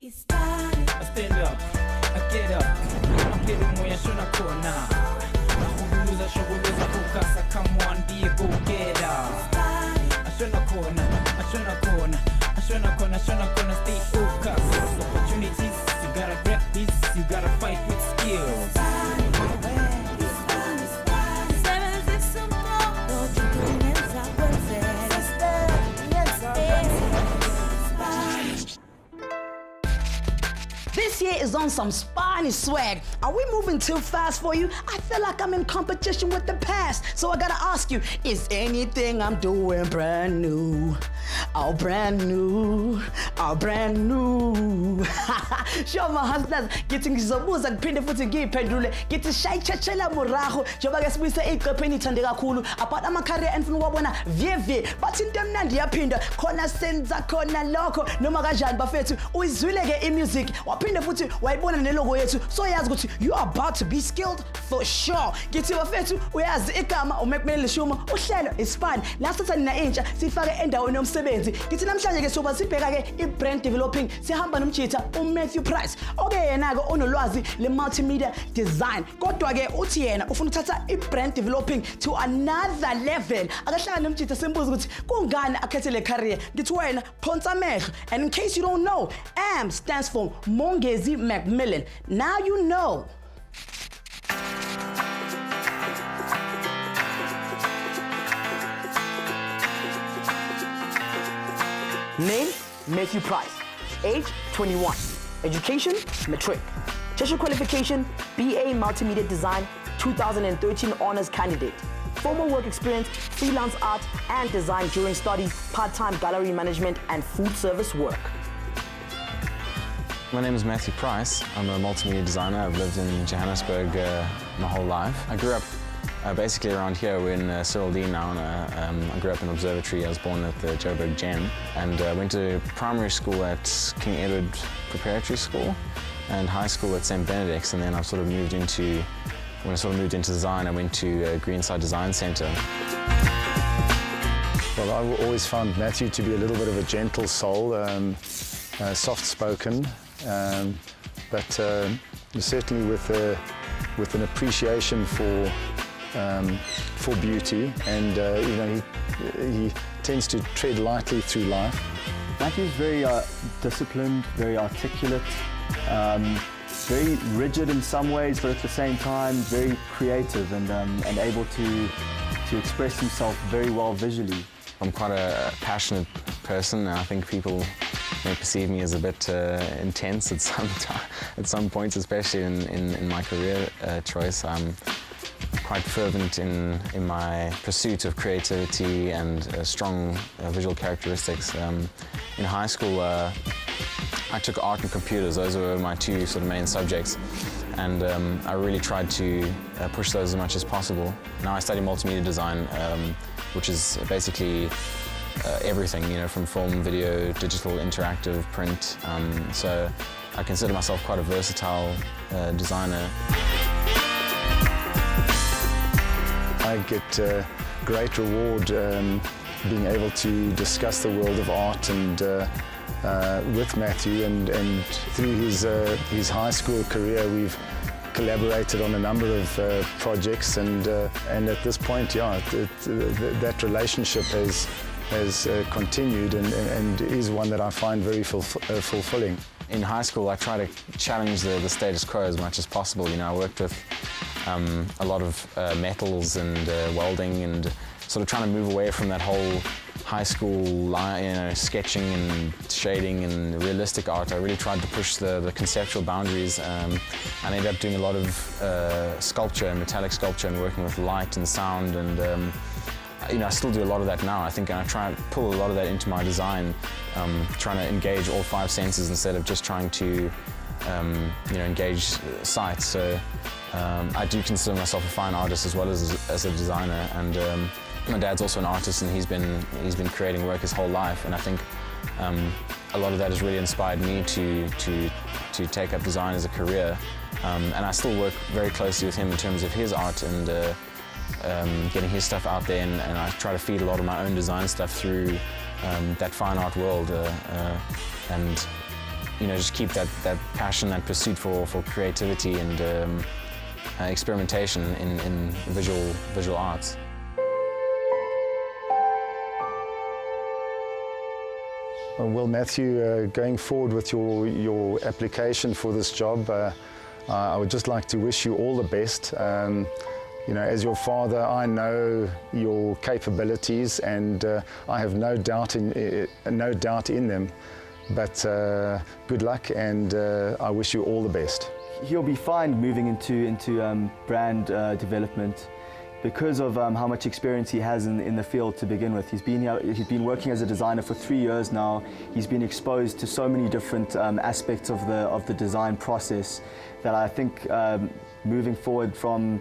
Ispani. I stand up, I get up, I'm getting moya shona kona. Nahuluza shoguluza kukasa, come on be a go-getter. Ashona kona, ashona kona, ashona kona, ashona kona, stay focused. Opportunities, you gotta grab this, you gotta fight with skills. This year is on some Spanish swag. Are we moving too fast for you? I feel like I'm in competition with the past. So I gotta ask you, is anything I'm doing brand new? Oh, brand new. Oh, brand new. Sure, my hustlers, getting zobuza kuphinde futhi ngiyiphendule. Ngithi shayitshela morago njengoba ke sibuyise iqepheni ithande kakhulu about ama-career enfuna ukwabona vyevye. But into emnandi yaphinda khona senza khona lokho noma kanjani bafethu uyizwile ke i-music waphinde futhi wayibona nelogo yethu so yazi ukuthi you are about to be skilled for sure. Ngithi bafethu uyazi igama uMekumele Shuma uhlelo Ispani la sithatha nina intsha sifake endaweni yomsebenzi. Ngithi namhlanje ke soba sibheka ke i-brand developing sihamba nomjitha uMatthew Price oke yena ke onolwazi le-multimedia design kodwa ke uthi yena ufuna ukuthatha i-brand developing to another level. Akahlangana nomjitha simbuza ukuthi kungani akhethe le career. Ngithi wena phonsa amehlo, and in case you don't know, AM stands for Mongezi Macmillan. Now you know. Name, Matthew Price. Age, 21. Education, matric. Tertiary qualification, BA Multimedia Design, 2013 honors candidate. Formal work experience, freelance art and design during studies, part-time gallery management and food service work. My name is Matthew Price. I'm a multimedia designer. I've lived in Johannesburg my whole life. I grew up basically around here. We're in Cyril D now. And, I grew up in Observatory. I was born at the Joburg Gen and went to primary school at King Edward Preparatory School and high school at St. Benedict's, and then I sort of moved into, when I sort of moved into design, I went to Greenside Design Centre. Well, I've always found Matthew to be a little bit of a gentle soul, soft-spoken, but certainly with an appreciation for beauty, and you know, he tends to tread lightly through life. Matthew's very disciplined, very articulate, very rigid in some ways, but at the same time very creative and able to express himself very well visually. I'm quite a passionate person, and I think people may perceive me as a bit intense at some points, especially in my career choice. I'm quite fervent in my pursuit of creativity and strong visual characteristics. In high school, I took art and computers. Those were my two sort of main subjects, and I really tried to push those as much as possible. Now I study multimedia design, which is basically everything, you know, from film, video, digital, interactive, print. So I consider myself quite a versatile designer. I get great reward being able to discuss the world of art and with Matthew, and through his high school career we've collaborated on a number of projects, and at this point, yeah, that relationship has continued and is one that I find very fulfilling. In high school, I try to challenge the status quo as much as possible. You know, I worked with a lot of metals and welding, and sort of trying to move away from that whole high school, you know, sketching and shading and realistic art. I really tried to push the conceptual boundaries. I ended up doing a lot of sculpture, metallic sculpture, and working with light and sound, and you know, I still do a lot of that now. I think I try to pull a lot of that into my design, trying to engage all five senses instead of just trying to, you know, engage sight. So I do consider myself a fine artist as well as a designer, and my dad's also an artist, and he's been creating work his whole life, and I think a lot of that has really inspired me to take up design as a career, and I still work very closely with him in terms of his art and getting his stuff out there, and I try to feed a lot of my own design stuff through that fine art world, and just keep that passion, that pursuit for creativity and experimentation in visual arts. Well, Matthew, going forward with your application for this job, I would just like to wish you all the best. As your father, I know your capabilities, and I have no doubt in them. But good luck, and I wish you all the best. He'll be fine moving into brand development because of how much experience he has in the field to begin with. He's been working as a designer for 3 years now. He's been exposed to so many different aspects of the design process that I think moving forward from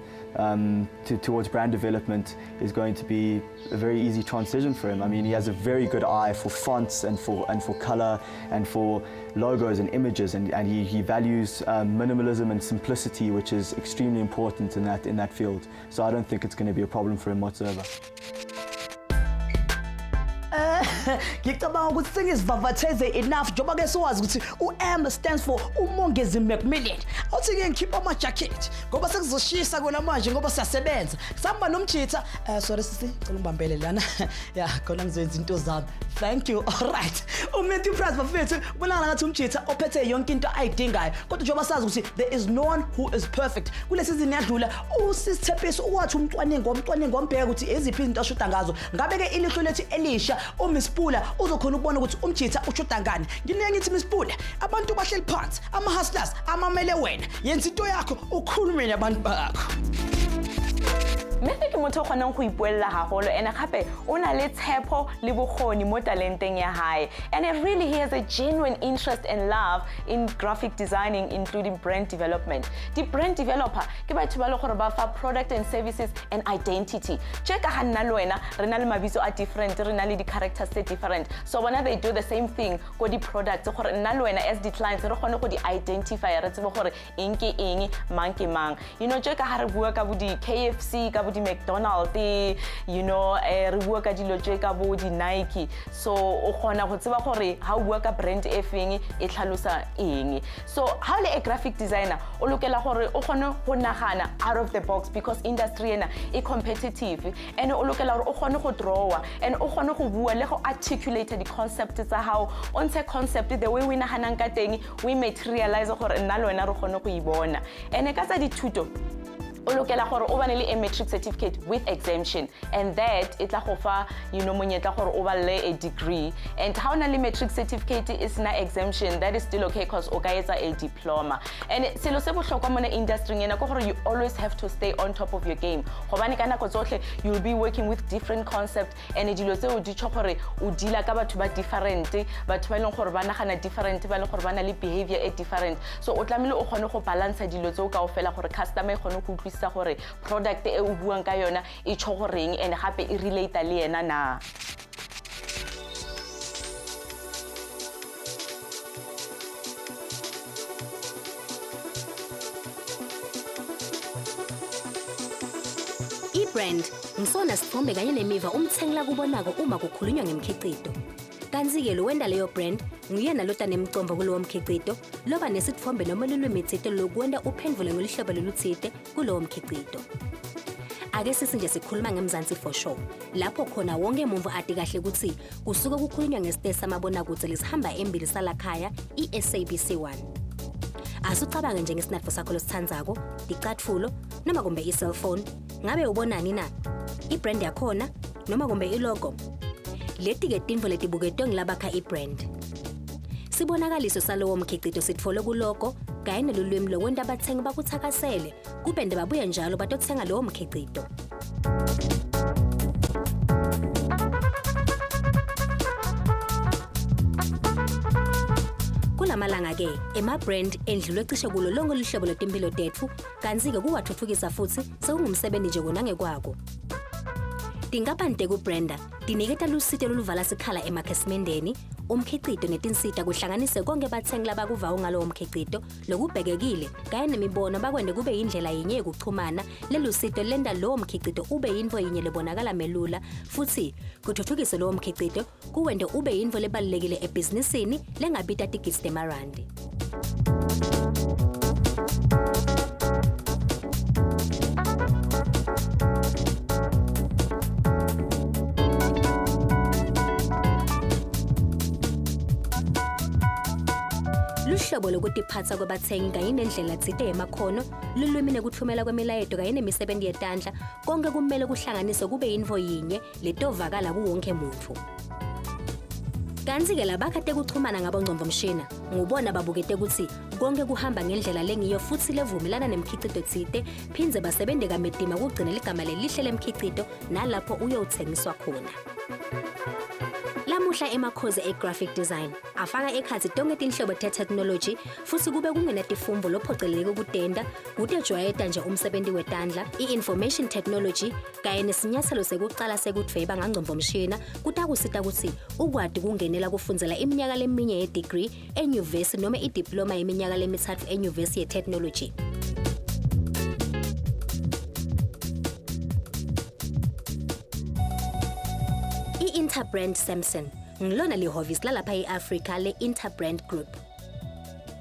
towards brand development is going to be a very easy transition for him. I mean, he has a very good eye for fonts and for color and for logos and images, and he values minimalism and simplicity, which is extremely important in that field. So I don't think it's going to be a problem for him whatsoever. Ngicabanga ukuthi sengisivavathize enough njengoba ke siwazi ukuthi u-M stands for uMongezi Macmillan. Awuthi ke ngikhipha ama-jacket ngoba sekuzoshisa kona manje ngoba siyasebenza. Sihamba nomjitha. Sorry sisi, ngicela ungibambele lana. Ya, khona ngizoyenza into zami. Thank you. All right. Umuntu prize bafethu ubonakala ngathi umjitha ophethe yonke into ayidingayo. Kodwa njengoba sazi ukuthi there is no one who is perfect. Kule season yadlula usisithephiso ukwathi umcwaningo ombheka ukuthi eziphi izinto ashuda ngazo. Ngabe ke ilihlo lethu elisha Miss Pula uzokhona ukubona ukuthi umjitha ushuda ngani. Nginingi ngithi Miss Pula abantu bahleli phansi ama-hustlers amamele wena yenza into yakho ukhulume nabantu bakho. Mme ke motho o kgonang go ipuella haholo ene gape o na le tshepo le bokgoni mo talenteng ya hae, and really he has a genuine interest and love in graphic designing, including brand development. The brand developer ke batho ba le gore ba fa product and services and identity. Check ha nna le wena re na le mabitso a different, re na le di characters tse different, so when they do the same thing go di products gore nna le wena as the clients re kgone go di identify re tsebe gore eng ke eng mang ke mang. Check ha re bua ka bo di KFC ka di McDonald's, re bua ka dilo tse ka bo di Nike, so o kgona go tseba gore ha o bua ka brand e feng e tlhalosa eng. So ha le a graphic designer o lokela gore o kgone go nagana out of the box because industry ena e competitive, and o lokela gore o kgone go draw and o kgone go bua le go articulate the concept tsa hao on the concept the way we naganang ka teng we materialize gore nna le wena re kgone go ibona. And ka tsa dithuto o lokela gore o bane le a matric certificate with exemption, and that e tla go fa monyetla gore o balle a degree, and ha ona le matric certificate is na exemption that is still okay because o ka etsa a diploma. And selo se bohlokwa mo industry ena go gore you always have to stay on top of your game gobane ka nako tsohle you will be working with different concepts, and dilo tse o di tsho gore o dila ka batho ba different, batho ba leng gore ba nagana different, ba leng gore ba na le behavior e different, so o tlamile o kgone go balance dilo tse o ka o fela gore customer e kgone go sa gore product e o buang ka yona e tsho goreng and gape e relate le yena na. I-brand ngisona sithombe kanye nemiva umthengi la kubonako uma kukhulunywa ngemkhiqido. Kanzi-ke lo wenda leyo brand nguyena lota nemicombo kulowo mkhiqido loba nesithombe noma lulwimi thite lokwenda uphendvule ngolihlobo loluthite kulowo mkhiqido. Ake sisi nje sikhuluma ngeMzansi for sure lapho khona wonke umuntu ati kahle ukuthi kusuka kukhulunywa ngesiteshi samabonakudze lesihamba embili salakhaya iSabc1. Asucabange nje ngesinatfo sakho losithandzako, icatfulo noma kumbe i-cellphone, ngabe ubonani na? I-brand yakhona noma kumbe i-logo? Leti-ke tintfo letibuketwe ngilabakha i-brand. Sibonakaliso salowo mkhiqido sitfole kulogo kanye nelulwimi lokwenta abathengi bakuthakasele kupende babuye njalo batothenga lowo mkhiqido. Kulamalanga-ke ema-brand endlulwe cishe kulo lonke lihlobo letimpilo tetfu kanzi-ke kuwathuthukisa futhi sekungumsebenzi nje kona ngekwako. Tinkampani kuBrenda tiniketa lusito loluvala sikhala emakhasimendeni umkhiqido netinsita kuhlanganise konke bathengi labakuvayo ngalowo mkhiqido lokubhekekile kanye nemibono bakwende kube indlela yinye yokuchumana lelusito lenda lowo mkhiqido ube yinto yinye lebonakala melula futhi kuthuthukise lowo mkhiqido kuwende ube yinto lebalulekile ebhizinisini lengabita tickets temarandi. Luhlobo lokutiphatsa kwabathengi kanye nendlela tsite emakhono lulwimi nekuthumela kwemilayeto kanye nemisebenzi yetandla konke kumele kuhlanganiswe kube yinto yinye letovakala kuwonke muntu. Kanti-ke labakade kuchumana ngabongcomvomshina ngubona babukete ukuthi konke kuhamba ngendlela lengiyo futhi levumelana nemkhiqido tsite phindze basebente kamedima kugcina ligama lelihle lemkhiqido nalapho uyothengiswa khona. Lamuhla emakhozi e-graphic design afaka ekhathi tonke tinhlobo te-technology futhi kube kungenatifumbo lophoceleleke kutenda kutejwayeta nje umsebenzi wetandla i-information technology kanye nesinyathelo sekuqala sekudveba ngangcomvomshina kutakusita ukuthi ukwadi kungenela kufundzela iminyaka leminye ye-degree enyuvesi noma idiploma yeminyaka lemithathu enyuvesi ye-technology. Interbrand Samson ngilona lihhovisi lalapha eAfrica le-Interbrand Group.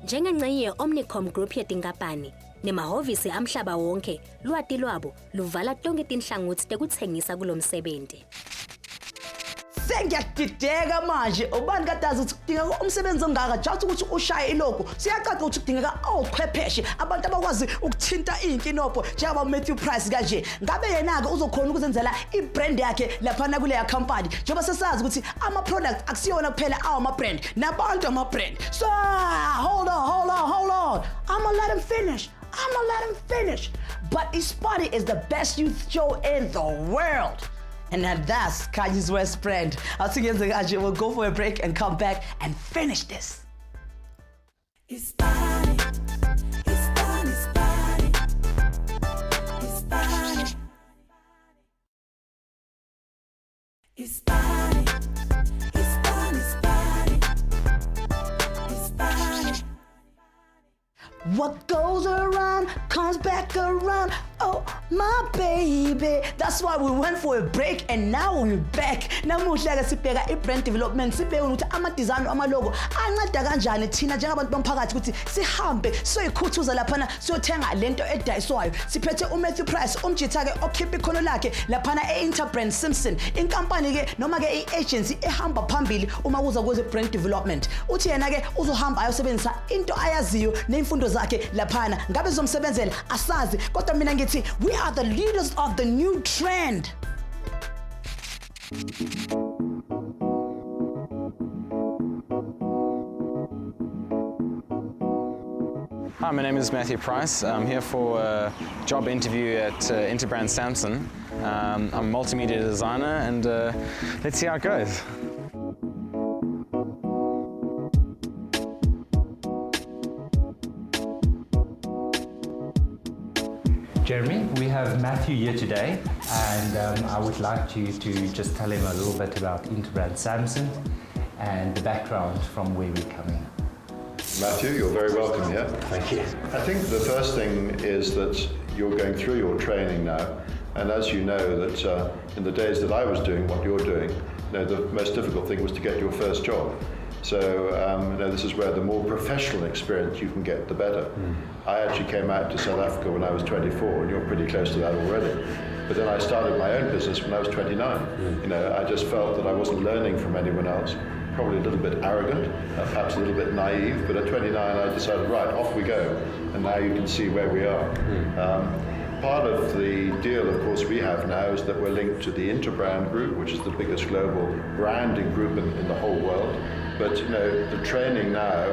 Njengengcenye ye-Omnicom Group yetinkampani nemahhovisi amhlaba wonke lwati lwabo luvala tonke tinhlangothi tekutsengisa kulomsebenzi. Sengiyadideka manje ubani kadazi ukuthi kudingeka umsebenzi ongaka just ukuthi ushaye ilogo siyacaca ukuthi kudingeka ochwepheshe abantu abakwazi ukuthinta inkinopho njengaba Matthew Price kanje ngabe yena ke uzokhona ukuzenzela ibrand yakhe lapha kule ya company njengoba sesazi ukuthi ama product akusiyona kuphela ama brand nabantu ama brand. So hold on I'ma let him finish but Ispani is the best youth show in the world. And that's Kanye's West brand. I think we'll go for a break and come back and finish this. Ispani, Ispani, Ispani, Ispani, Ispani, Ispani, Ispani. What goes around comes back around. Oh, my baby. That's why we went for a break and now we're back. Namuhla ke sibheka i-brand development sibheka ukuthi ama-design ama-logo anceda kanjani thina njengabantu bomphakathi ukuthi sihambe siyoyikhuthuza laphana siyothenga lento edayiswayo. Siphethe uMatthew Price umjitha ke okhipha ikhono lakhe laphana e-Interbrand Simpson. Inkampani ke noma ke i-agency ehamba phambili uma kuza kweze-brand development. Uthi yena ke uzohamba ayosebenzisa into ayaziyo nemfundo zakhe laphana. Ngabe zomsebenzela asazi kodwa mina ngithi we are the leaders of the new trend. Hi, my name is Matthew Price. I'm here for a job interview at Interbrand Samson. I'm a multimedia designer and let's see how it goes. Jeremy, we have Matthew here today, and I would like you to just tell him a little bit about Interbrand Samson and the background from where we're coming. Matthew, you're very welcome here. Thank you. I think the first thing is that you're going through your training now, and as you know that in the days that I was doing what you're doing, the most difficult thing was to get your first job. So this is where the more professional experience you can get, the better. I actually came out to South Africa when I was 24, and you're pretty close to that already. But then I started my own business when I was 29. I just felt that I wasn't learning from anyone else. Probably a little bit arrogant, perhaps a little bit naive, but at 29 I decided, right, off we go. And now you can see where we are. Part of the deal, of course, we have now is that we're linked to the Interbrand Group, which is the biggest global branding group in the whole world. But the training now,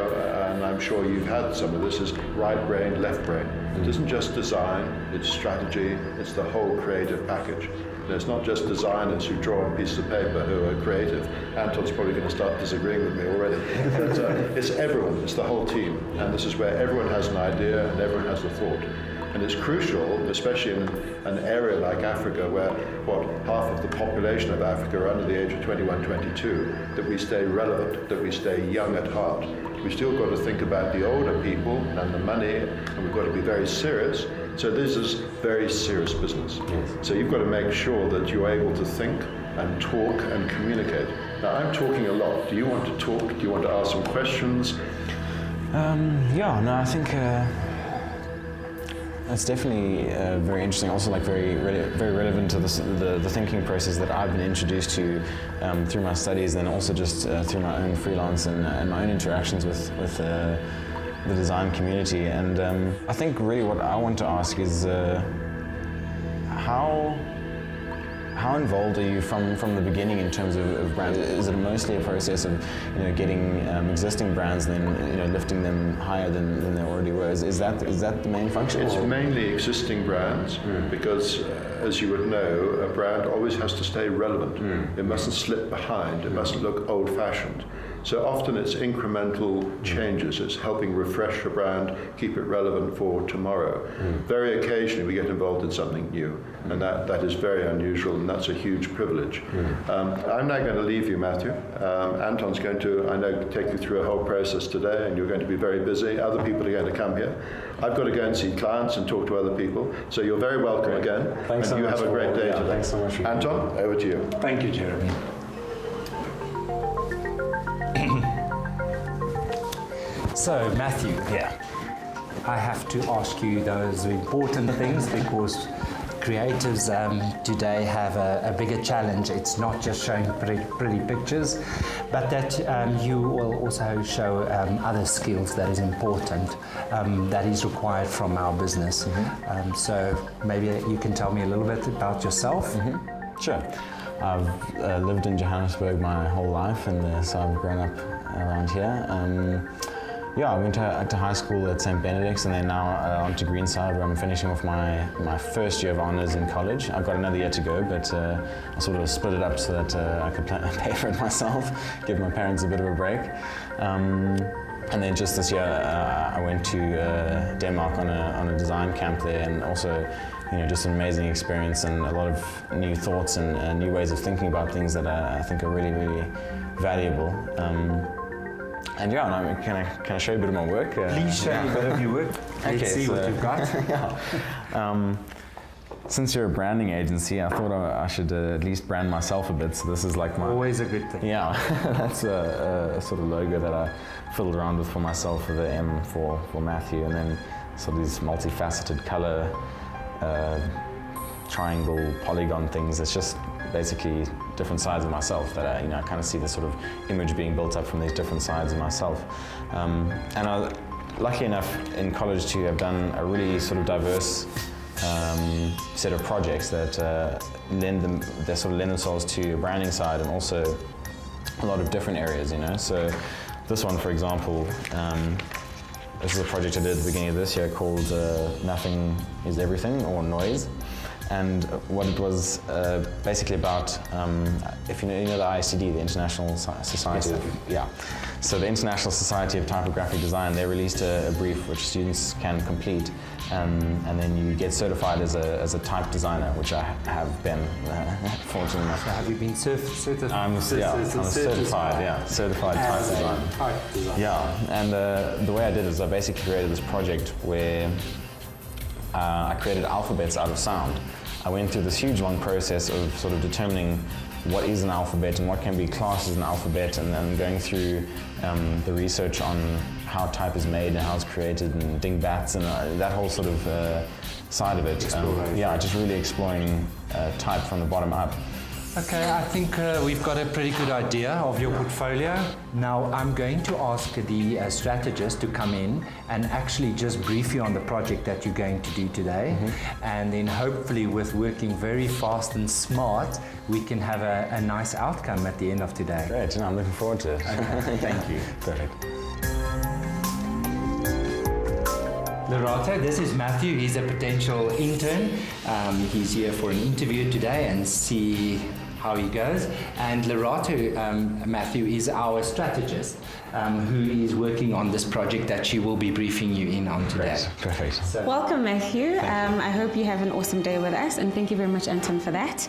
and I'm sure you've had some of this, is right brain, left brain. It isn't just design, it's strategy, it's the whole creative package. It's not just designers who draw on pieces of paper who are creative. Anton's probably going to start disagreeing with me already. But it's everyone, it's the whole team. And this is where everyone has an idea and everyone has a thought. And it's crucial, especially in an area like Africa, where half of the population of Africa are under the age of 21, 22, that we stay relevant, that we stay young at heart. We've still got to think about the older people and the money, and we've got to be very serious. So this is very serious business. Yes. So you've got to make sure that you're able to think and talk and communicate. Now, I'm talking a lot. Do you want to talk? Do you want to ask some questions? Yeah, no, I think it's definitely very interesting. Also, like very relevant to the thinking process that I've been introduced to through my studies, and also just through my own freelance and my own interactions with the design community. And I think really what I want to ask is how involved are you from the beginning in terms of brands? Is it mostly a process of getting existing brands, then lifting them higher than they already were? Is that the main function? It's mainly existing brands because, as you would know, a brand always has to stay relevant. It mustn't slip behind. It mustn't look old-fashioned. So often it's incremental changes. It's helping refresh a brand, keep it relevant for tomorrow. Very occasionally we get involved in something new, and that is very unusual, and that's a huge privilege. I'm now going to leave you, Matthew. Anton's going to, I know, take you through a whole process today, and you're going to be very busy. Other people are going to come here. I've got to go and see clients and talk to other people. So you're very welcome again. Thanks so and you much. have a great day today. Thanks so much. Anton, over to you. Thank you, Jeremy. So, Matthew, I have to ask you those important things because creatives today have a bigger challenge. It's not just showing pretty pictures, but that you will also show other skills that is important, that is required from our business. So maybe you can tell me a little bit about yourself. Sure. I've lived in Johannesburg my whole life, and so I've grown up around here. I went to high school at St. Benedict's, and then now on to Greenside, where I'm finishing off my first year of honours in college. I've got another year to go, but I sort of split it up so that I could pay for it myself, give my parents a bit of a break. And then just this year, I went to Denmark on a design camp there, and also, just an amazing experience and a lot of new thoughts and new ways of thinking about things that I think are really, really valuable. And can I show you a bit of my work? Please show me a bit of your work. Let's see what you've got. Since you're a branding agency, I thought I should at least brand myself a bit. So this is like my... Always a good thing. Yeah, that's a sort of logo that I fiddled around with for myself, with the M for Matthew, and then sort of these multifaceted color triangle polygon things. It's just basically different sides of myself that I kind of see this sort of image being built up from these different sides of myself. And I, lucky enough in college to have done a really sort of diverse set of projects that lend themselves to a branding side, and also a lot of different areas, So this one, for example, this is a project I did at the beginning of this year called Nothing is Everything, or Noise. And what it was basically about, if you know the ISTD, the International Society So the International Society of Typographic Design, they released a brief which students can complete, and then you get certified as a type designer, which I have been, fortunately enough. So have you been certified? I'm certified, certified type design. Yeah, and the way I did is I basically created this project where I created alphabets out of sound. I went through this huge long process of sort of determining what is an alphabet and what can be classed as an alphabet, and then going through the research on how type is made and how it's created, and dingbats and that whole sort of side of it. Just really exploring type from the bottom up. Okay, I think we've got a pretty good idea of your portfolio. Now I'm going to ask the strategist to come in and actually just brief you on the project that you're going to do today. And then hopefully, with working very fast and smart, we can have a nice outcome at the end of today. Great, I'm looking forward to it. Okay, thank you. Perfect. Lerato, this is Matthew. He's a potential intern. He's here for an interview today, and see how he goes. And Lerato, Matthew, is our strategist who is working on this project that she will be briefing you in on today. Perfect. So, Welcome, Matthew. I hope you have an awesome day with us, and thank you very much, Anton, for that.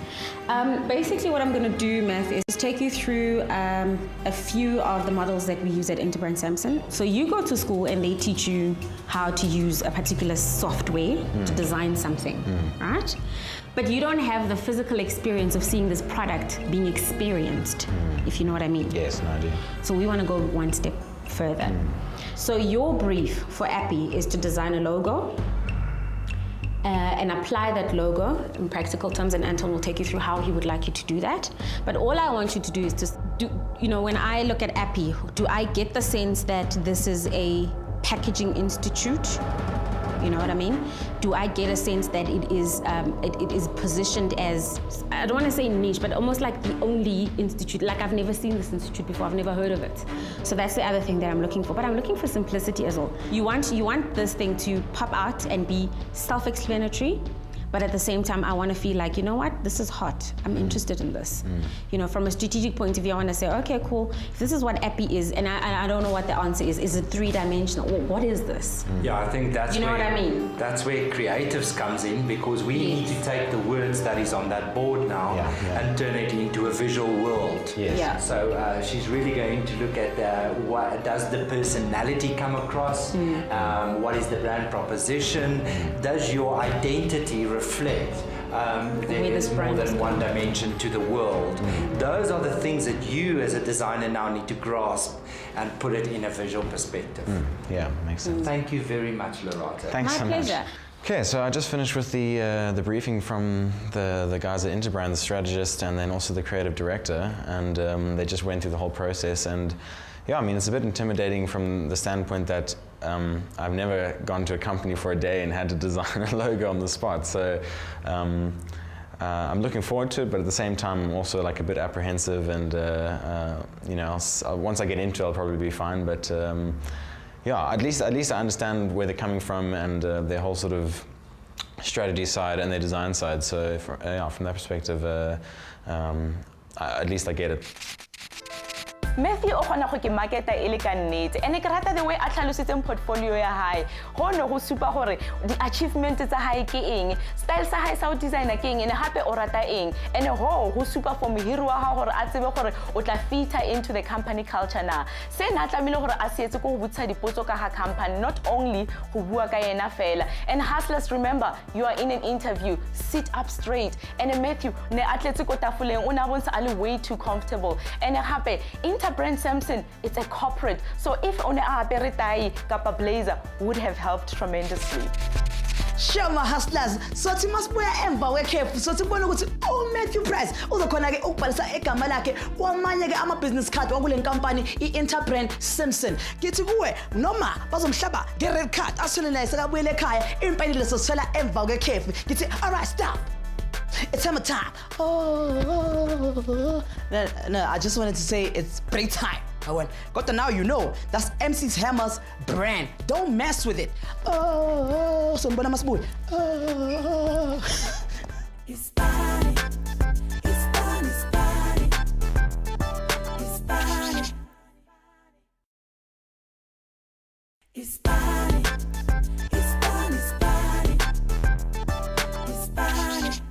Basically, what I'm going to do, Matt, is take you through a few of the models that we use at Interbrand Samson. So you go to school and they teach you how to use a particular software to design something, right? But you don't have the physical experience of seeing this product being experienced, if you know what I mean. Yes, no, I do. So we want to go one step further. So your brief for Appy is to design a logo and apply that logo in practical terms, and Anton will take you through how he would like you to do that. But all I want you to do is to do, you know, when I look at Appy, do I get the sense that this is a packaging institute? You know what I mean? Do I get a sense that it is positioned as, I don't want to say niche, but almost like the only institute, like I've never seen this institute before, I've never heard of it. So that's the other thing that I'm looking for, but I'm looking for simplicity as well. You want this thing to pop out and be self-explanatory, but at the same time, I want to feel like, you know what, this is hot. I'm interested in this. You know, from a strategic point of view, I want to say, okay, cool. If this is what Appy is, and I don't know what the answer is. Is it three-dimensional? Well, what is this? yeah, I think that's You know where, what I mean? That's where creatives comes in, because we need to take the words that is on that board now and turn it into a visual world. Yes. Yeah. So she's really going to look at what does the personality come across, what is the brand proposition, does your identity reflect there this is more brand is than one dimension to the world. Those are the things that you as a designer now need to grasp and put it in a visual perspective. Yeah, makes sense. Thank you very much, Lerato. Thanks My so pleasure. much. Okay, so I just finished with the briefing from the guys at Interbrand, the strategist, and then also the creative director, and they just went through the whole process. And yeah, I mean, it's a bit intimidating from the standpoint that I've never gone to a company for a day and had to design a logo on the spot. So I'm looking forward to it, but at the same time, I'm also like a bit apprehensive, and you know, once I get into it, I'll probably be fine. But yeah, at least I understand where they're coming from and their whole sort of strategy side and their design side. So from that perspective, at least I get it. Matthew o kgona go ke marketa e le ka nnete, ene ke rata the way a tlhalositseng portfolio ya hae go ne go supa gore di achievement tsa hae ke eng, style sa hae sa o designer ke eng, ene hape o rata eng, ene go supa for mohiri wa gago gore a tsebe gore o tla fit into the company culture na. Se na tlamile gore a se etse go botsa dipotso ka ha company, not only go bua ka yena fela. And hustlers, remember, you are in an interview, sit up straight. And Matthew ne atletse ko tafoleng o na bontsha a le way too comfortable. And hape Interbrand Samson, it's a corporate, so if on a apere tai kapa blazer would have helped tremendously. Sure, my hustlers. So you must wear ember, wear careful. So you want to go to Matthew Price. Uzo khona ke ukubhalisa egama lakhe kwamanye ke ama business card wakule company Interbrand Samson. Ngithi kuwe noma bazomhlaba nge red card asole naye sekabuyele ekhaya impeni leso sithela emva ke careful. Ngithi all right, stop. It's hammer time. Oh. No, I just wanted to say it's break time. I went, got now you know, that's MC's Hammer's brand. Don't mess with it. Oh, somebody must boy. Oh. Ispani, Ispani, Ispani, Ispani, Ispani, Ispani, Ispani.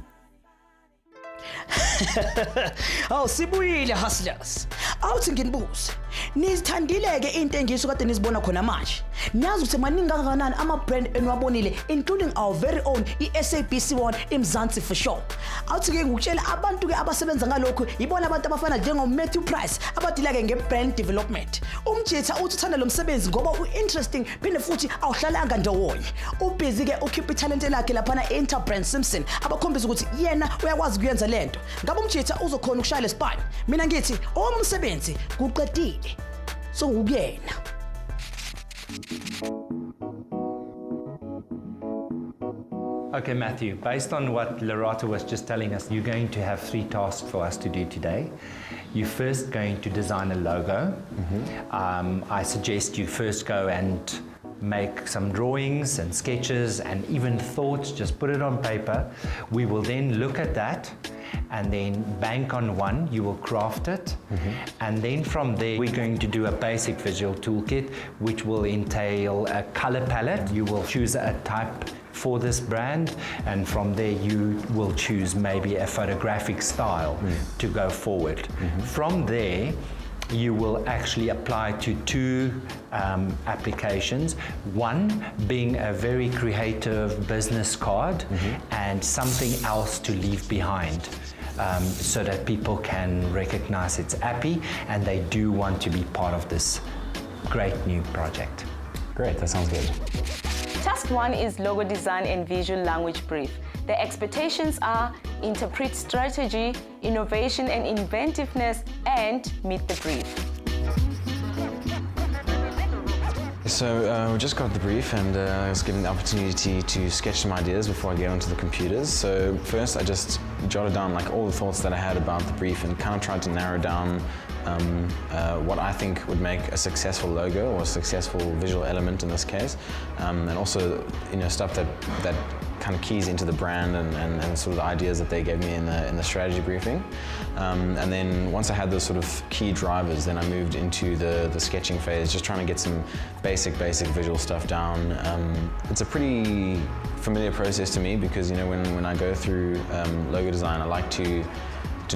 Oh, sibuyile hustlers. Awuthi nginibuze. Nizithandile ke intengiso kade nizibona khona manje. Niyazi ukuthi maningi kangakanani ama brand enwabonile, including our very own iSabc1 eMzansi for sure. Awuthi ke ngukutshela abantu ke abasebenza ngalokho yibona abantu abafana njengo Matthew Price abadila ke ngebrand development. Umjitha uthi uthanda lo msebenzi ngoba uinteresting phinde futhi awuhlalanga ndawonye. Ubusy ke ukhipha talent lakhe lapha na Interbrand Samson abakhombisa ukuthi yena uyakwazi kuyenza lento. Ngabe umjitha uzokhona ukushaya leSpani. Mina ngithi omsebenzi kuqedile. So ukuyena. Okay, Matthew, based on what Lerato was just telling us, you're going to have 3 tasks for us to do today. You're first going to design a logo. I suggest you first go and make some drawings and sketches and even thoughts, just put it on paper. We will then look at that and then bank on one. You will craft it, and then from there we're going to do a basic visual toolkit, which will entail a color palette. You will choose a type for this brand, and from there you will choose maybe a photographic style to go forward. From there you will actually apply to two applications, one being a very creative business card and something else to leave behind, so that people can recognize it's Appy and they do want to be part of this great new project. Great, that sounds good. Task 1 is logo design and visual language brief. The expectations are interpret strategy, innovation and inventiveness, and meet the brief. So we just got the brief, and I was given the opportunity to sketch some ideas before I get onto the computers. So first I just jotted down like all the thoughts that I had about the brief and kind of tried to narrow down what I think would make a successful logo or a successful visual element in this case, and also stuff that kind of keys into the brand and sort of the ideas that they gave me in the strategy briefing. And then once I had those sort of key drivers, then I moved into the sketching phase, just trying to get some basic visual stuff down. It's a pretty familiar process to me because when I go through logo design, I like to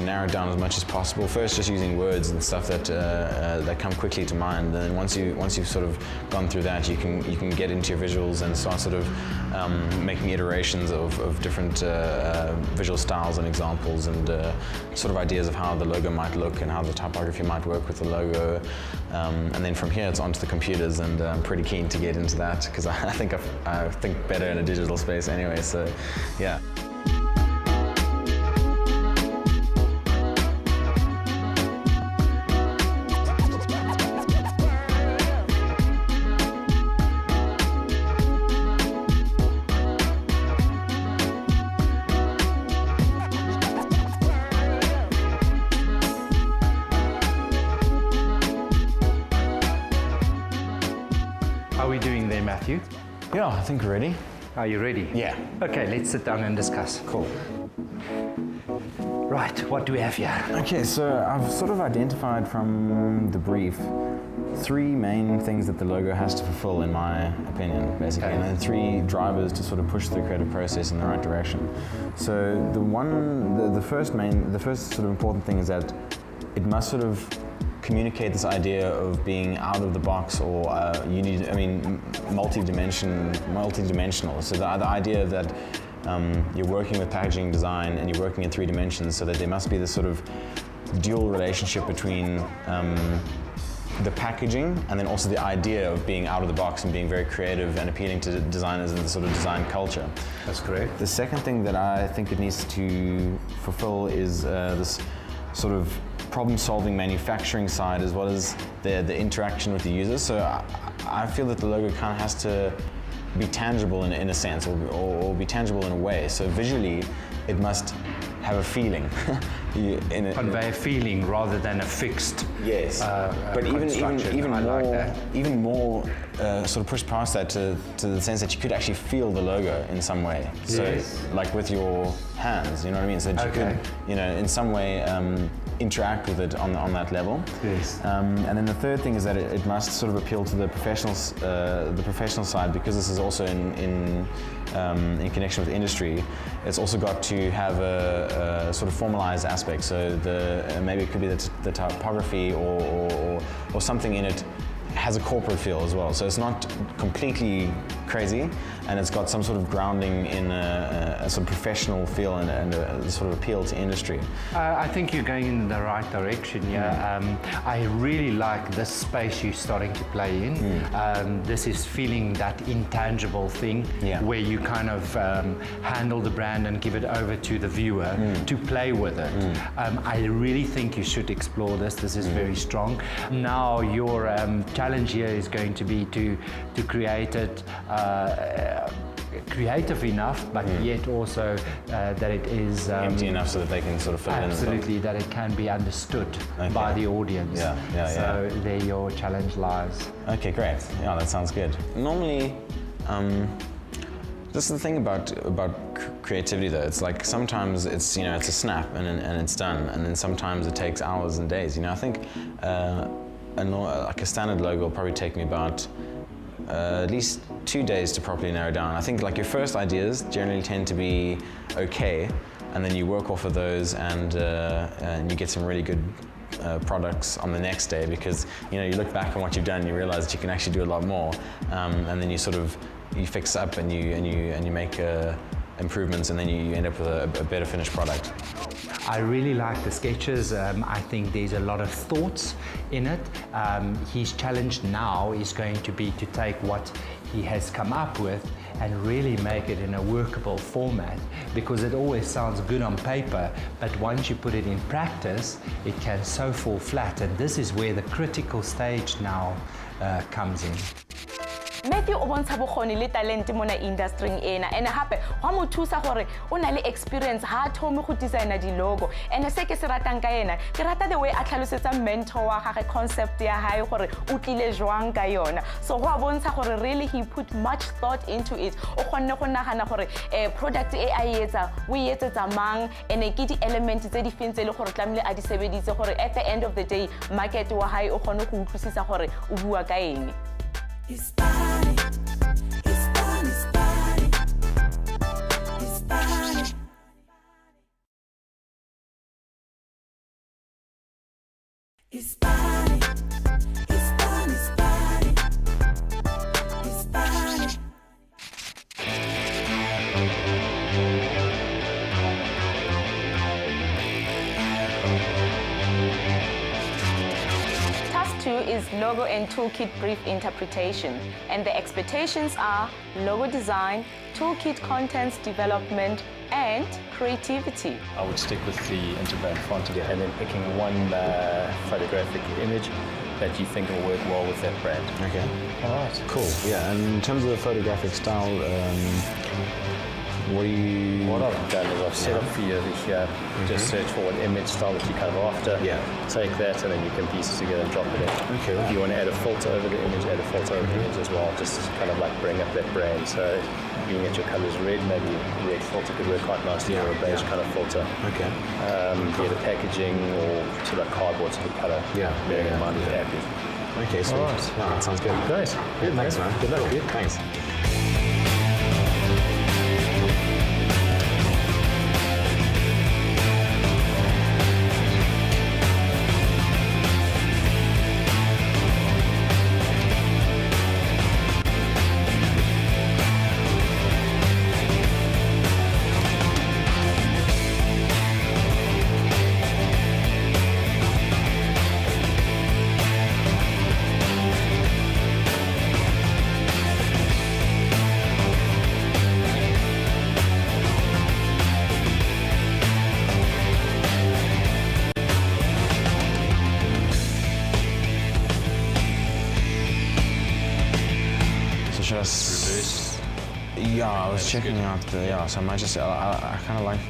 narrow it down as much as possible. First, just using words and stuff that come quickly to mind. And then once you've sort of gone through that, you can get into your visuals and start sort of making iterations of different visual styles and examples and sort of ideas of how the logo might look and how the typography might work with the logo. And then from here, it's onto the computers, and I'm pretty keen to get into that because I think better in a digital space anyway. So, yeah. How are we doing there, Matthew? Yeah, I think we're ready. Are you ready? Yeah. Okay, let's sit down and discuss. Cool. Right, what do we have here? Okay, so I've sort of identified from the brief 3 main things that the logo has to fulfill, in my opinion, basically, Okay. and then 3 drivers to sort of push the creative process in the right direction. So the first sort of important thing is that it must sort of communicate this idea of being out of the box, or multi-dimensional. So the idea that you're working with packaging design and you're working in 3 dimensions, so that there must be this sort of dual relationship between the packaging and then also the idea of being out of the box and being very creative and appealing to designers and the sort of design culture. That's correct. The second thing that I think it needs to fulfill is this sort of problem-solving manufacturing side, as well as the interaction with the users. So I feel that the logo kind of has to be tangible in a sense, or be tangible in a way. So visually, it must have a feeling. Convey a feeling rather than a fixed. Yes, but even more sort of push past that to the sense that you could actually feel the logo in some way. So like with your hands, you know what I mean? So that you could, in some way interact with it on that level. Yes. And then the third thing is that it must sort of appeal to the professional side, because this is also in connection with industry. It's also got to have a sort of formalized aspect. So maybe it could be the typography or something in it has a corporate feel as well. So it's not completely crazy, and it's got some sort of grounding in a sort of professional feel and a sort of appeal to industry. I think you're going in the right direction, yeah. I really like this space you're starting to play in. This is feeling that intangible thing where you kind of handle the brand and give it over to the viewer to play with it. I really think you should explore this. This is very strong. Now your challenge here is going to be to create it creative enough, but yet also that it is empty enough so that they can sort of fill in. Absolutely, that it can be understood by the audience. So there your challenge lies. Okay, great. Yeah, that sounds good. Normally, This is the thing about creativity, though. It's like sometimes it's it's a snap and it's done, and then sometimes it takes hours and days. I think like a standard logo will probably take me about at least 2 days to properly narrow down. I think like your first ideas generally tend to be okay, and then you work off of those, and you get some really good products on the next day, because you look back on what you've done and you realize that you can actually do a lot more, and then you fix up and you make improvements, and then you end up with a better finished product. I really like the sketches. I think there's a lot of thoughts in it. His challenge now is going to be to take what he has come up with and really make it in a workable format, because it always sounds good on paper, but once you put it in practice, it can so fall flat, and this is where the critical stage now comes in. Matthew o bontsha bokgoni le talent mo na industry-ing ena, and hape wa mo thusa gore o na le experience ha thome go designer di logo, and se ke se ratang ka ena ke rata the way a tlhalosetsa mentor wa gagwe concept ya hae gore o tlile jwang ka yona. So go a bontsha gore really he put much thought into it. O kgonne go nagana gore product e a etsa o etsetsa mang, ene ke di elements tse di fentse le gore tlamile a di sebeditse gore at the end of the day market wa hae o kgone go utlwisisa gore o bua ka eng. Ispani, Ispani, Ispani, Ispani. Ispani, Ispani, Ispani, Ispani. Task 2 is logo and toolkit brief interpretation, and the expectations are logo design, toolkit contents development, and creativity. I would stick with the interbrand font and then picking one photographic image that you think will work well with that brand. Okay. All right. Cool. Yeah. And in terms of the photographic style, What I've done is I've set up for you over here, just search for an image style that you're kind of after, take that, and then you can piece it together and drop it in. Okay. If you want to add a filter over the image, add a filter over the image as well, just to kind of like bring up that brand. So being that your color is red, maybe a red filter could work quite nicely, or a beige kind of filter. Okay. Be it a packaging or sort of cardboard sort of color, bearing in mind with Appy. Okay, sweet. All right. Yeah, that sounds good. Great. Good, thanks, man. Good luck. Good, thanks. Should I reverse? Yeah, I was checking out the, so I might just, I kind of like,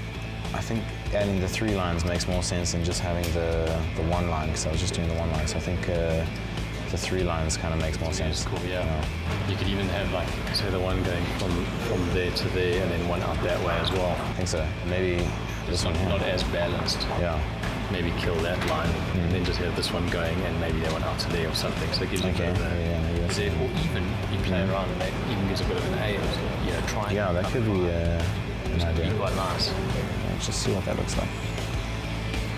I think adding the 3 lines makes more sense than just having the 1 line, because I was just doing the 1 line, so I think the 3 lines kind of makes more sense. Cool, yeah. You could even have like, say the one going from there to there, and then one out that way as well. I think so. Maybe this one here. Not as balanced. Yeah. Maybe kill that line, and then just have this one going, and maybe that one out to there or something. So it gives you a bit of a, or even you play around, and that even gives a bit of an A, or triangle. Yeah, that could be an idea. Quite nice. Let's just see what that looks like.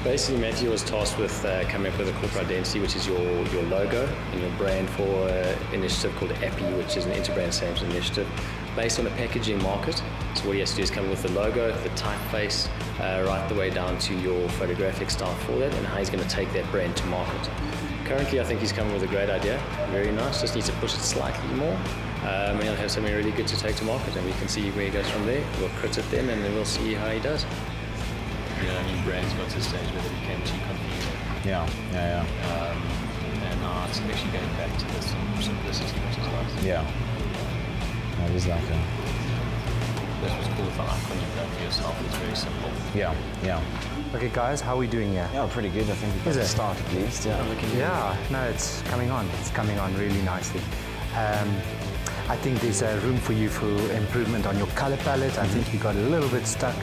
Basically, Matthew was tasked with coming up with a corporate identity, which is your logo and your brand for an initiative called Appy, which is an interbrand sales initiative based on the packaging market. So what he has to do is come with the logo, the typeface, right the way down to your photographic style for that, and how he's going to take that brand to market. Currently, I think he's come with a great idea, very nice, just needs to push it slightly more. And he'll have something really good to take to market, and we can see where he goes from there. We'll crit it then, and then we'll see how he does. You know, I mean, brands got to a stage where they became too confusing. Yeah. And now it's actually going back to this simplicity, which is nice. Yeah. That is like a... That's what's cool with an icon you've done for yourself. It's very simple. Yeah. Okay, guys, how are we doing here? Yeah, pretty good. I think we've got to start at least. Yeah. Yeah, no, it's coming on. It's coming on really nicely. I think there's room for you for improvement on your color palette. I think you got a little bit stuck.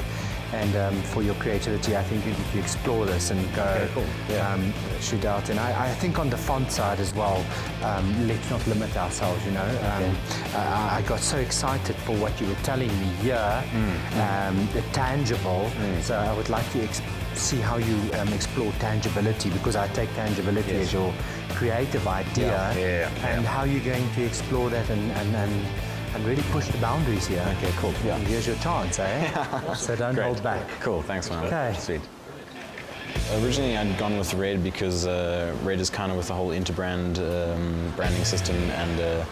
And for your creativity, I think if you explore this and go shoot out. And I think on the font side as well, let's not limit ourselves, you know. I got so excited for what you were telling me here, the tangible. So I would like to see how you explore tangibility, because I take tangibility as your creative idea, and how you're going to explore that and really push the boundaries here. Okay, cool. Yeah. And here's your chance, eh? So don't hold back. Cool, thanks, man. Okay. Sweet. Originally, I'd gone with red because red is kind of with the whole interbrand branding system, and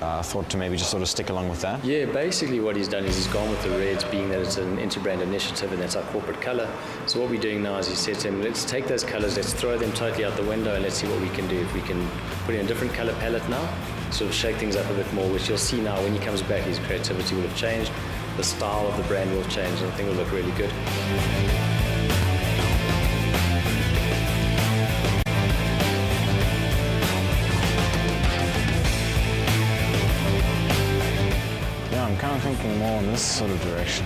I thought to maybe just sort of stick along with that. Yeah, basically what he's done is he's gone with the reds, being that it's an interbrand initiative and that's our corporate color. So what we're doing now is he said to him, let's take those colors, let's throw them totally out the window, and let's see what we can do. If we can put in a different color palette now, sort of shake things up a bit more, which you'll see now when he comes back, his creativity will have changed, the style of the brand will have changed, and I think it will look really good. I'm kind of thinking more in this sort of direction.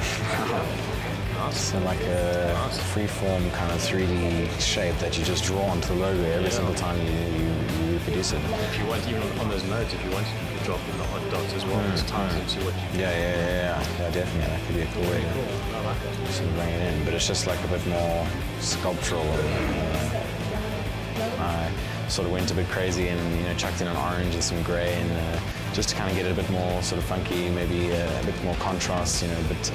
So like a free-form kind of 3D shape that you just draw onto the logo every single time you reproduce it. If you want, even on those nodes, if you want, you could drop in the odd dots as well, just ties into what you... Yeah, definitely. That could be a cool way to sort of bring it in. But it's just like a bit more sculptural. I sort of went a bit crazy and chucked in an orange and some grey, and just to kind of get it a bit more sort of funky, maybe a bit more contrast, but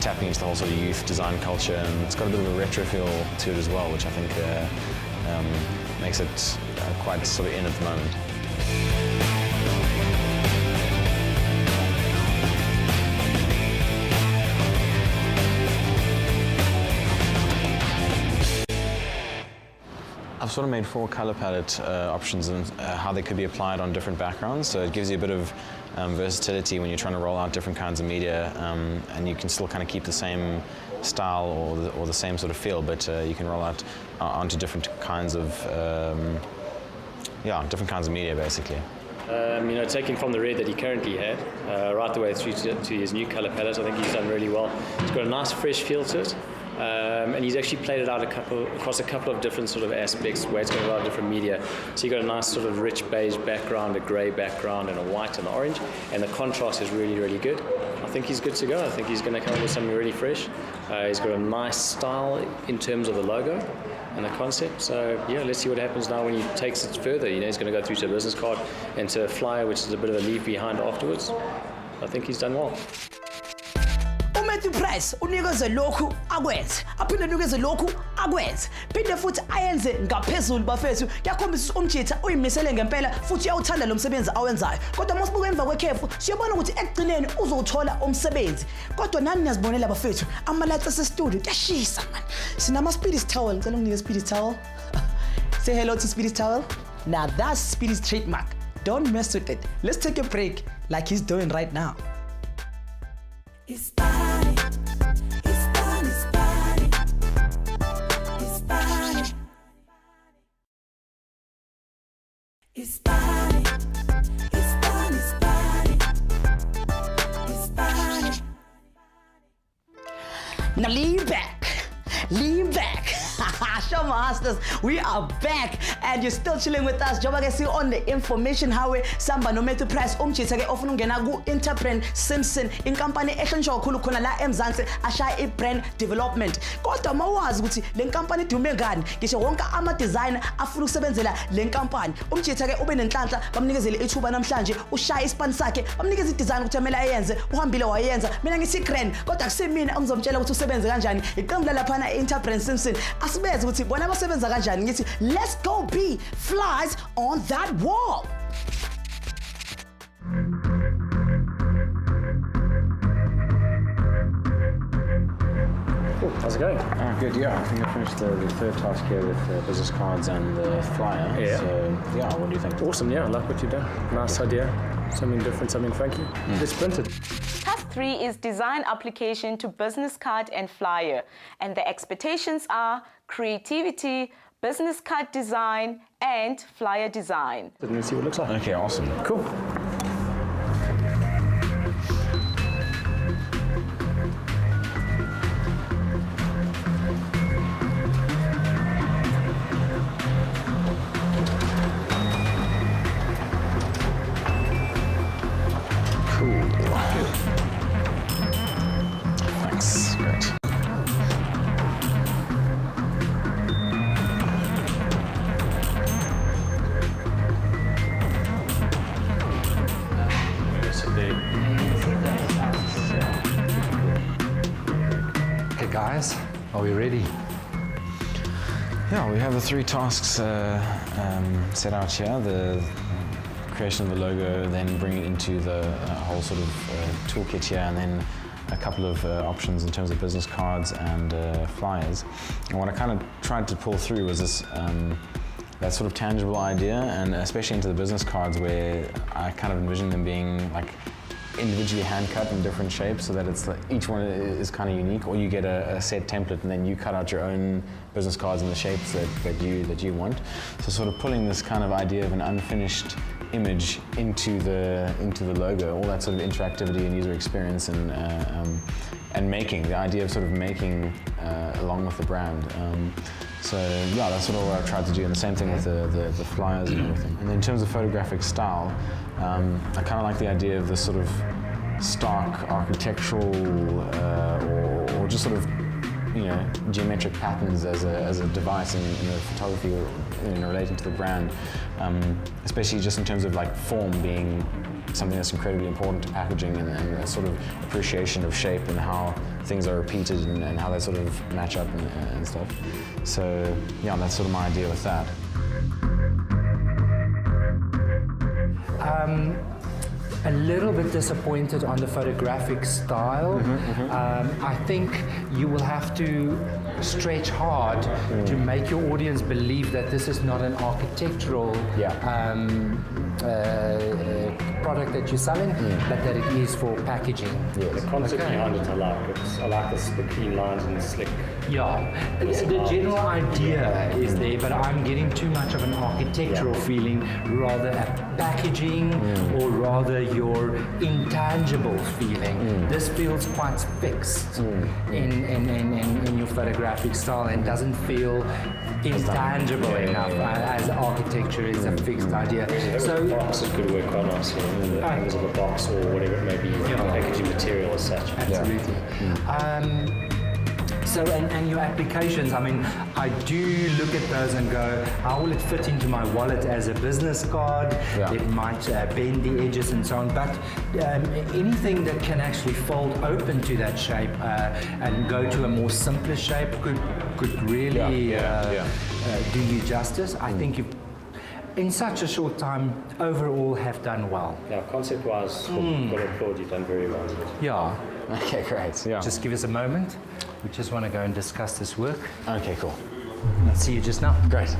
tapping into the whole sort of youth design culture, and it's got a bit of a retro feel to it as well, which I think makes it quite sort of in at the moment. I've sort of made 4 color palette options and how they could be applied on different backgrounds. So it gives you a bit of versatility when you're trying to roll out different kinds of media, and you can still kind of keep the same style or the same sort of feel, but you can roll out onto different kinds of media basically. Taking from the red that he currently had, right the way through to his new color palette, I think he's done really well. It's got a nice fresh feel to it. And he's actually played it out across a couple of different sort of aspects where it's going to go out different media. So you've got a nice sort of rich beige background, a grey background, and a white and an orange, and the contrast is really, really good. I think he's good to go. I think he's going to come up with something really fresh. He's got a nice style in terms of the logo and the concept. So yeah, let's see what happens now when he takes it further. He's going to go through to a business card and to a flyer, which is a bit of a leave behind afterwards. I think he's done well. uMatthew Price unikeze lokhu akwenze aphinde unikeze lokhu akwenze phinde futhi ayenze ngaphezulu bafethu yakhombisa umjitha uyimisele ngempela futhi uyawuthanda lo msebenzi awenzayo kodwa masibuka emva kwekhefu siyabona ukuthi ekugcineni uzowuthola umsebenzi kodwa nani niyazibonela bafethu amalathi asestudio kuyashisa man sinama Speedy's towel ngicela unginike Speedy's towel say hello to Speedy's towel. Now that's Speedy's trademark. Don't mess with it. Let's take a break like he's doing right now. Ispani, Ispani, Ispani, Ispani, Ispani, Ispani, Ispani. Now lean back, lean back. Show my hustlers, we are back and you're still chilling with us. Joba ke on the information highway samba no Matthew Price umjitha ke ofuna ungena ku Interbrand Simpson inkampani ehlonishwa kakhulu khona la eMzansi ashaya ibrand development. Kodwa mawazi ukuthi le nkampani idume ngani ngisho wonke ama designer afuna ukusebenzela le nkampani. Umjitha ke ube nenhlanhla bamnikezele ithuba namhlanje ushaya Ispani sakhe bamnikeza i-design ukuthi amela ayenze uhambile wayenza mina ngithi grand kodwa kusemina engizomtshela ukuthi usebenze kanjani iqembu lapha na Interbrand Simpson asibeze ukuthi bona basebenza kanjani ngithi let's go be flies on that wall. Cool. How's it going? Good, yeah. I think I finished the third task here with business cards and the flyer. Yeah. So, yeah, what do you think? Awesome, yeah, I like what you've done. Nice idea. Something different, something funky. Let's print it. Task 3 is design application to business card and flyer. And the expectations are creativity, business card design, and flyer design. Let's see what it looks like. Okay, awesome. Cool. guys. Are we ready? Yeah, we have the 3 tasks set out here. The creation of the logo, then bring it into the whole sort of toolkit here, and then a couple of options in terms of business cards and flyers. And what I kind of tried to pull through was this that sort of tangible idea, and especially into the business cards where I kind of envision them being like individually hand cut in different shapes, so that it's like each one is kind of unique, or you get a set template and then you cut out your own business cards in the shapes that you want. So sort of pulling this kind of idea of an unfinished image into the logo, all that sort of interactivity and user experience, and making the idea of sort of making along with the brand. So yeah, that's sort of what I tried to do, and the same thing with the flyers and everything. And then in terms of photographic style, I kind of like the idea of this sort of stark architectural or just sort of, you know, geometric patterns as a device in the photography, relating to the brand, especially just in terms of like form being something that's incredibly important to packaging, and a sort of appreciation of shape and how things are repeated and how they sort of match up and stuff. So yeah, that's sort of my idea with that. A little bit disappointed on the photographic style. I think you will have to stretch hard to make your audience believe that this is not an architectural product that you're selling, but that it is for packaging. The concept behind it, I like the clean lines and the slick. Yeah, the general idea is there, but I'm getting too much of an architectural feeling, rather a packaging or rather your intangible feeling. This feels quite fixed in your photographic style, and doesn't feel intangible enough as architecture is a fixed idea. So boxes could work quite nicely, the angles of a box or whatever it may be, packaging material as such. Absolutely. So, and your applications, I mean, I do look at those and go, how will it fit into my wallet as a business card? It might bend the edges and so on, but anything that can actually fold open to that shape and go to a more simpler shape could really do you justice. I think you've, in such a short time, overall have done well. Yeah, concept-wise, got to applaud, you've done very well with it. Yeah. Okay, great. Yeah. Just give us a moment. We just want to go and discuss this work. Okay, cool. I'll see you just now. Great.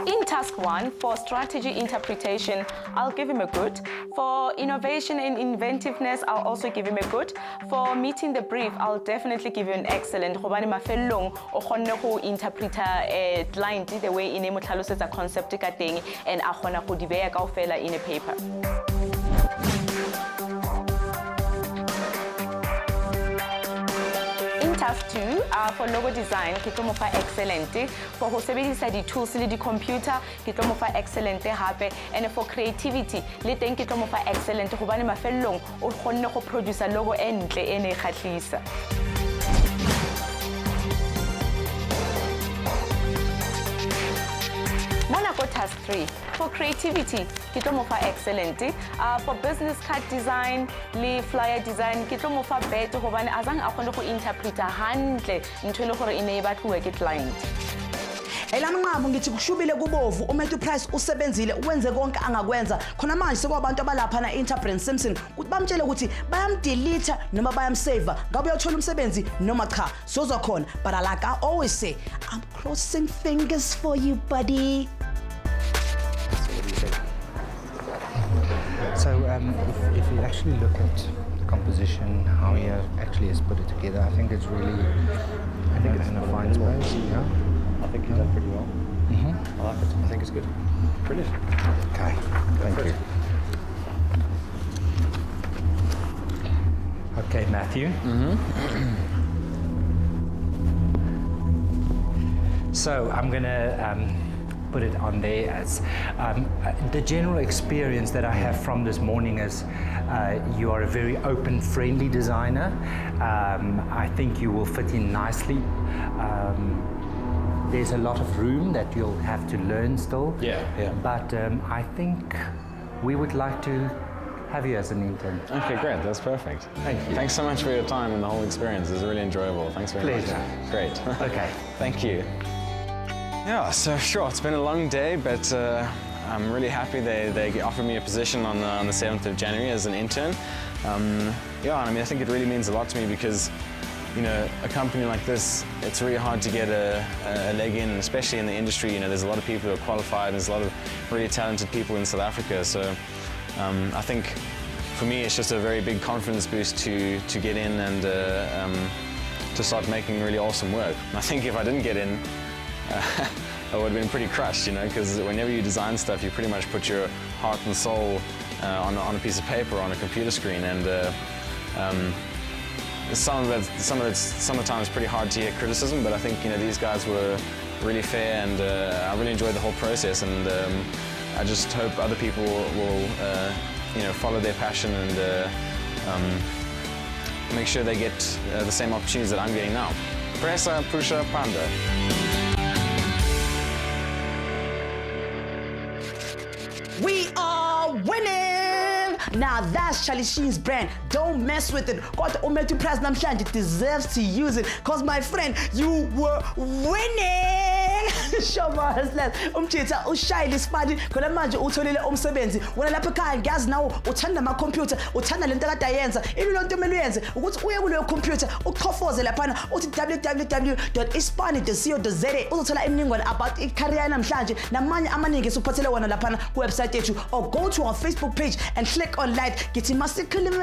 In task 1, for strategy interpretation, I'll give him a good. For innovation and inventiveness, I'll also give him a good. For meeting the brief, I'll definitely give you an excellent. Hobane mafelong o kgonne go interpreta a client the way ine mo tlhalosetsa concept ka teng, and a kgona go di beya kaofela in a paper. Task 2, for logo design, ke tlo mo fa excellent. For ho sebedisa di-tools le di-computer, ke tlo mo fa excellent hape. And for creativity, le teng ke tlo mo fa excellent hobane mafellong o kgonne go produce logo e ntle e ne kgatlisa. Monaco task 3, for creativity, ke tlo mo fa excellent. For business card design, le flyer design, ke tlo mo fa better hobane azang a kgone go interpreta hantle ntho e le gore ine e batluwe ke client. Elamnqabu ngithi kushubile kubovu uMatthew Price usebenzile wenze konke angakwenza khona manje sekwabantu abalapha na Interbrand Simpson ukuthi bamtshele ukuthi bayamdelete noma bayamsave ngabe uyothola umsebenzi noma cha sozwa khona, but like I always say, I'm crossing fingers for you, buddy. So if you actually look at the composition, how he actually has put it together, I think it's really, I think it's in a fine space. Yeah. I think you've done pretty well. I like it. I think it's good. Brilliant. Okay, thank you. Okay, Matthew. So I'm going to put it on there as the general experience that I have from this morning is you are a very open, friendly designer. I think you will fit in nicely. There's a lot of room that you'll have to learn still. Yeah. But I think we would like to have you as an intern. Okay, great. That's perfect. Thank you. Thanks so much for your time and the whole experience. It was really enjoyable. Thanks very Pleasure. much. Great. Okay. Thank you. Yeah, so sure, it's been a long day, but I'm really happy they offered me a position on the 7th of January as an intern. Yeah, I mean, I think it really means a lot to me because, you know, a company like this, it's really hard to get a leg in, especially in the industry. You know, there's a lot of people who are qualified, and there's a lot of really talented people in South Africa. So I think for me, it's just a very big confidence boost to get in and to start making really awesome work. I think if I didn't get in, I would have been pretty crushed, you know, because whenever you design stuff, you pretty much put your heart and soul on a piece of paper, on a computer screen, and some of the time it's pretty hard to hear criticism, but I think, you know, these guys were really fair, and I really enjoyed the whole process, and I just hope other people will you know, follow their passion and make sure they get the same opportunities that I'm getting now. Pressa, pusha, panda. We are winning! Now that's Charlie Sheen's brand. Don't mess with it. Kodwa uMatthew Price namhlanje deserves to use it. Cause my friend, you were winning! Shoma Haslas, umthetha ushayile Ispani, khona manje utholile umsebenzi. Wena lapha ekhaya ngiyazi nawo uthanda ama computer, uthanda lento kade ayenza. Ilonto emele uyenze ukuthi uye kuleyo computer, uchofoze laphana uthi www.ispani.co.za uzothola imininingwane about i-career namhlanje namanye amaningi esuphathele wona laphana ku website yethu, or go to our Facebook page and click on like. Githi masikhulume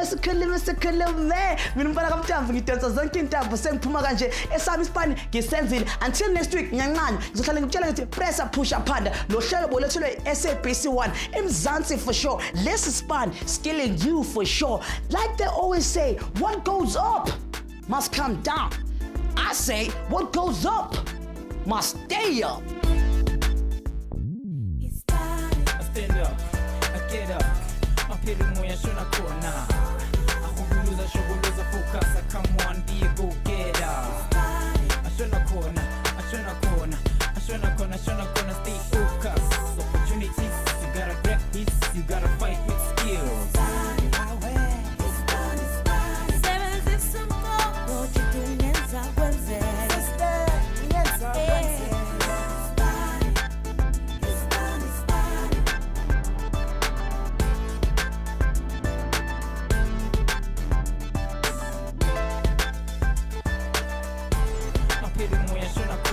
mina umfana kaMtambo ngidansa zonke intambo sengiphuma kanje esami Ispani ngisenzile. Until next week nyancane ngizohlala ngikutshela ngithi pressa pusha panda lo hlelo bolethulwe SABC1 eMzansi for sure. Less Ispani skilling you for sure. Like they always say, what goes up must come down. I say what goes up must stay up. I stand up, I get up, mapele moya shona kona. Akubuluza shogoloza focus, come on be a go getter. Ashona kona, stay focused. Opportunities, you gotta grab this, you gotta fight with skills. Mapele moya shona kona.